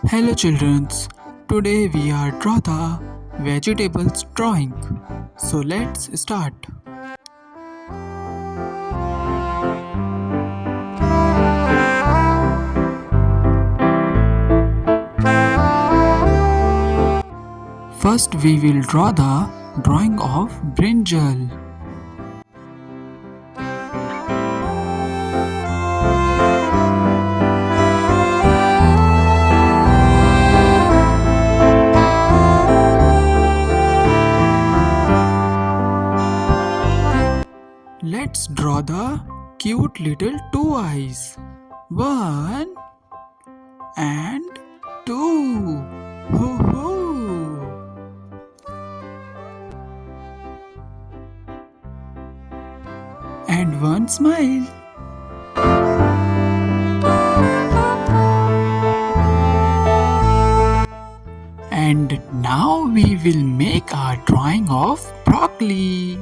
Hello children, today we are draw the vegetables drawing. So let's start. First we will draw the drawing of brinjal. Let's draw the cute little two eyes. One and two. Ho ho. And one smile. And now we will make our drawing of broccoli.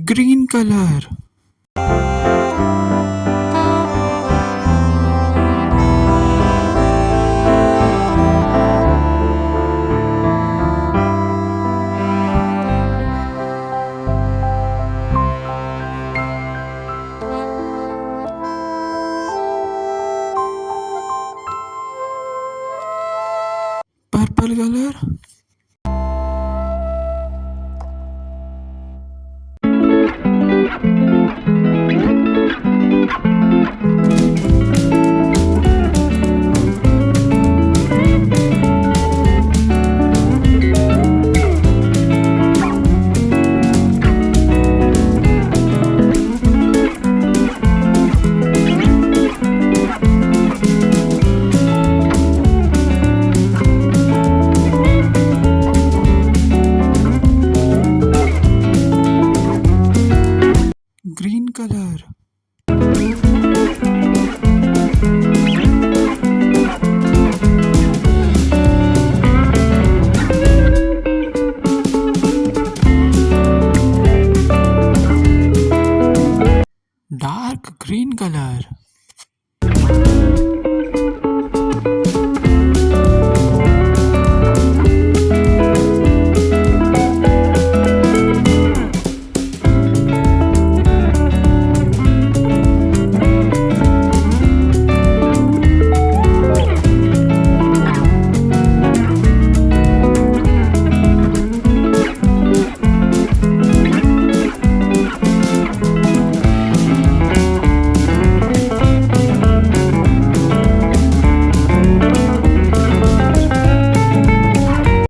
Green color. Purple color. Green color. Dark green color.